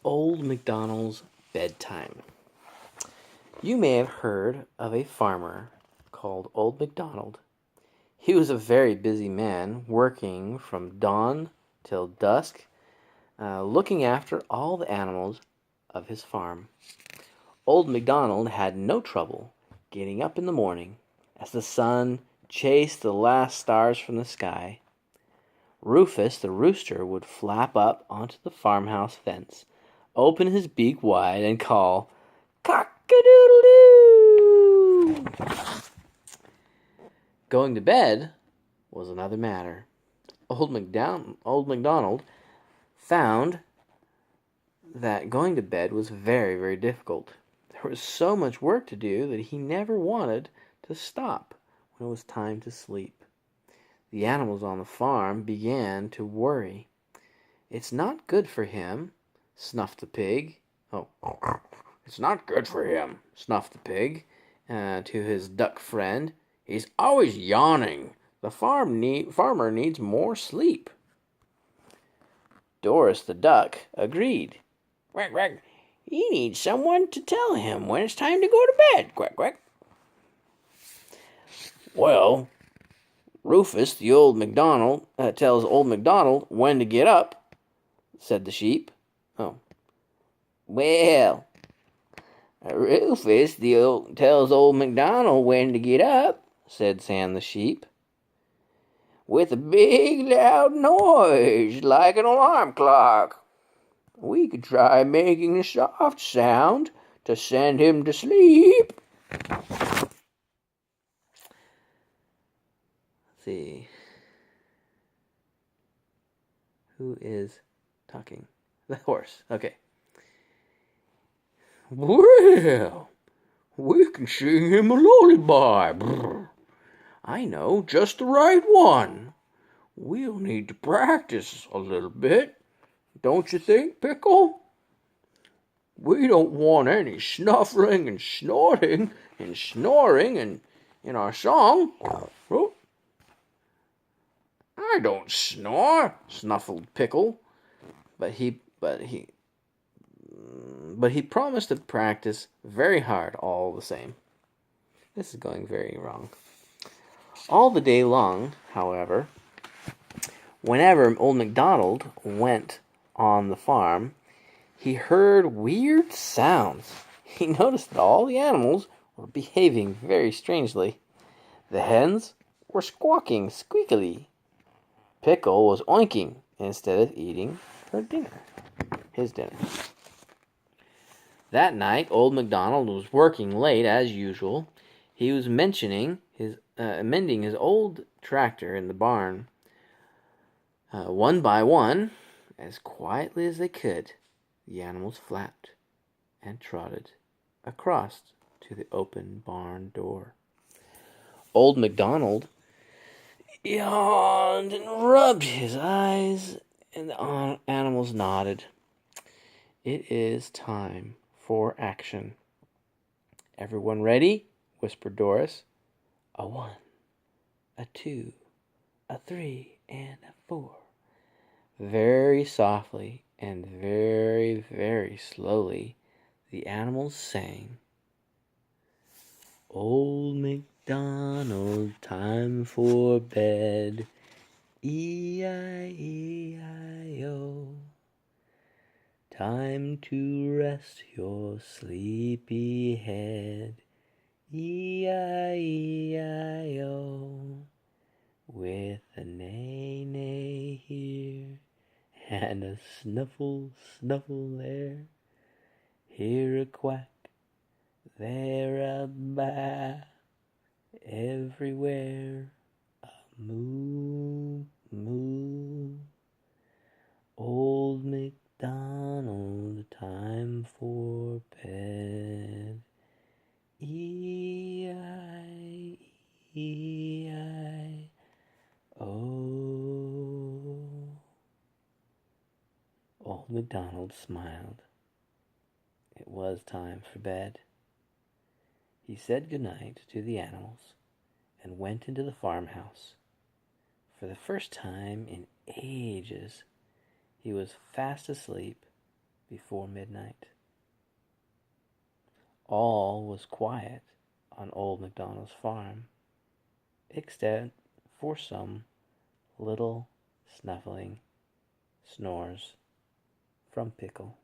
Old McDonald's Bedtime. You may have heard of a farmer called Old McDonald. He was a very busy man, working from dawn till dusk, looking after all the animals of his farm. Old McDonald had no trouble getting up in the morning as the sun chased the last stars from the sky. Rufus the rooster would flap up onto the farmhouse fence, open his beak wide, and call, "Cock-a-doodle-doo!" Going to bed was another matter. Old MacDonald found that going to bed was very, very difficult. There was so much work to do that he never wanted to stop when it was time to sleep. The animals on the farm began to worry. "It's not good for him," snuffed the pig. "Oh, it's not good for him," snuffed the pig to his duck friend. "He's always yawning. The farmer needs more sleep." Doris the duck agreed. "Quack, quack. He needs someone to tell him when it's time to go to bed. Quack, quack." "Well, Rufus, the old McDonald, tells old McDonald when to get up," said the sheep. "Oh. Well, Rufus tells old McDonald when to get up," said Sam the sheep, "with a big loud noise like an alarm clock. We could try making a soft sound to send him to sleep." Let's see. Who is talking? The horse. Okay. "Well, we can sing him a lullaby. Brr. I know just the right one. We'll need to practice a little bit, don't you think, Pickle? We don't want any snuffling and snorting and snoring in our song." "Oh, I don't snore," snuffled Pickle, but he promised to practice very hard all the same. This is going very wrong. All the day long, however, whenever old MacDonald went on the farm, he heard weird sounds. He noticed that all the animals were behaving very strangely. The hens were squawking squeakily. Pickle was oinking instead of eating his dinner. That night, old MacDonald was working late as usual. He was mending his old tractor in the barn. One by one, as quietly as they could, the animals flapped and trotted across to the open barn door. Old MacDonald yawned and rubbed his eyes, and the animals nodded. "It is time for action." "Everyone ready?" whispered Doris. "A 1, a 2, a 3, and a 4. Very softly and very, very slowly, the animals sang, "Old MacDonald, time for bed, E-I-E-I-O. Time to rest your sleepy head, E-I-E-I-O. With a neigh-neigh here, and a snuffle there. Here a quack, there a baa, everywhere a moo, moo. Old MacDonald, time for bed, E-I-E-I-O." Old MacDonald smiled. It was time for bed. He said good night to the animals and went into the farmhouse. For the first time in ages, he was fast asleep before midnight. All was quiet on old MacDonald's farm, except for some little snuffling snores from Pickle.